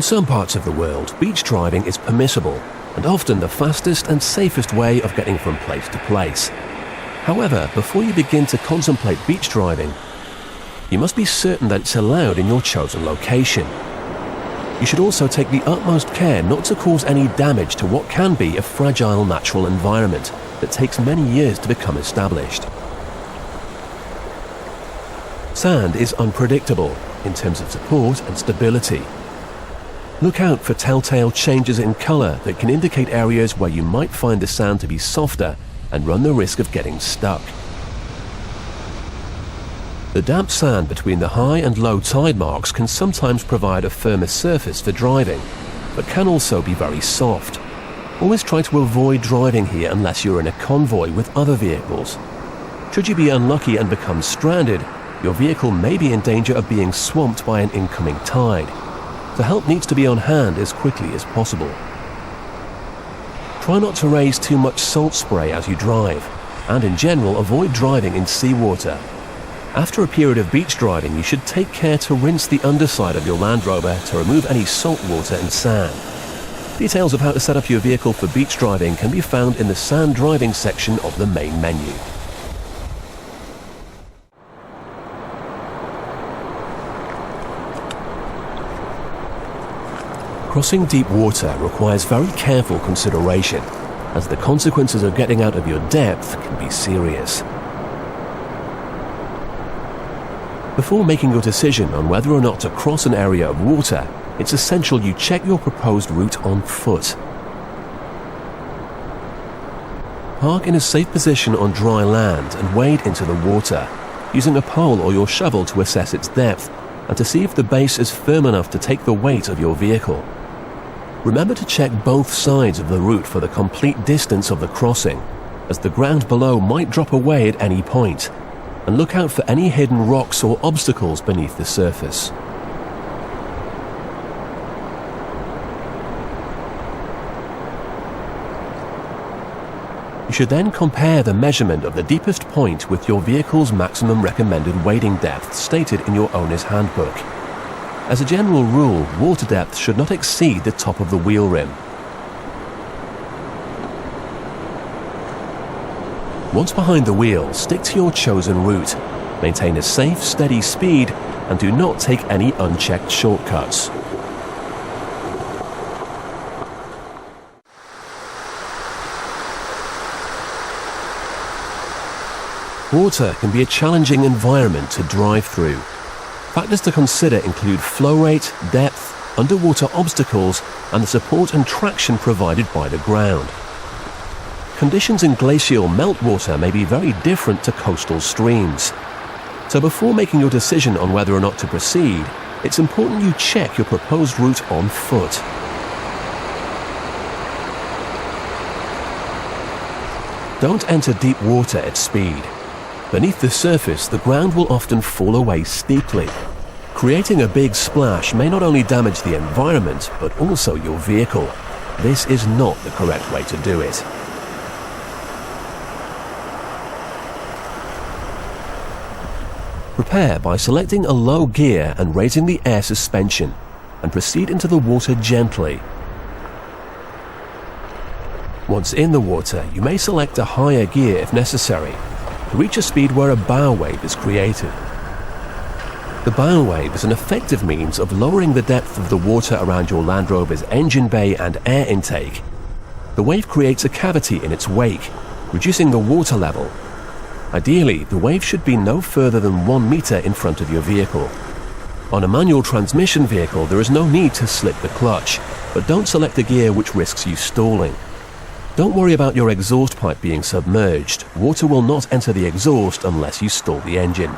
some parts of the world, beach driving is permissible and often the fastest and safest way of getting from place to place. However, before you begin to contemplate beach driving, you must be certain that it's allowed in your chosen location. You should also take the utmost care not to cause any damage to what can be a fragile natural environment that takes many years to become established. Sand is unpredictable in terms of support and stability. Look out for telltale changes in color that can indicate areas where you might find the sand to be softer and run the risk of getting stuck. The damp sand between the high and low tide marks can sometimes provide a firmer surface for driving, but can also be very soft. Always try to avoid driving here unless you're in a convoy with other vehicles. Should you be unlucky and become stranded, your vehicle may be in danger of being swamped by an incoming tide. So help needs to be on hand as quickly as possible. Try not to raise too much salt spray as you drive, and in general avoid driving in seawater. After a period of beach driving, you should take care to rinse the underside of your Land Rover to remove any salt water and sand. Details of how to set up your vehicle for beach driving can be found in the sand driving section of the main menu. Crossing deep water requires very careful consideration, as the consequences of getting out of your depth can be serious. Before making your decision on whether or not to cross an area of water, it's essential you check your proposed route on foot. Park in a safe position on dry land and wade into the water, using a pole or your shovel to assess its depth and to see if the base is firm enough to take the weight of your vehicle. Remember to check both sides of the route for the complete distance of the crossing, as the ground below might drop away at any point, and look out for any hidden rocks or obstacles beneath the surface. You should then compare the measurement of the deepest point with your vehicle's maximum recommended wading depth stated in your owner's handbook. As a general rule, water depth should not exceed the top of the wheel rim. Once behind the wheel, stick to your chosen route, maintain a safe, steady speed, and do not take any unchecked shortcuts. Water can be a challenging environment to drive through. Factors to consider include flow rate, depth, underwater obstacles, and the support and traction provided by the ground. Conditions in glacial meltwater may be very different to coastal streams. So before making your decision on whether or not to proceed, it's important you check your proposed route on foot. Don't enter deep water at speed. Beneath the surface, the ground will often fall away steeply. Creating a big splash may not only damage the environment, but also your vehicle. This is not the correct way to do it. Prepare by selecting a low gear and raising the air suspension, and proceed into the water gently. Once in the water, you may select a higher gear if necessary, to reach a speed where a bow wave is created. The bow wave is an effective means of lowering the depth of the water around your Land Rover's engine bay and air intake. The wave creates a cavity in its wake, reducing the water level. Ideally, the wave should be no further than 1 meter in front of your vehicle. On a manual transmission vehicle, there is no need to slip the clutch, but don't select a gear which risks you stalling. Don't worry about your exhaust pipe being submerged. Water will not enter the exhaust unless you stall the engine.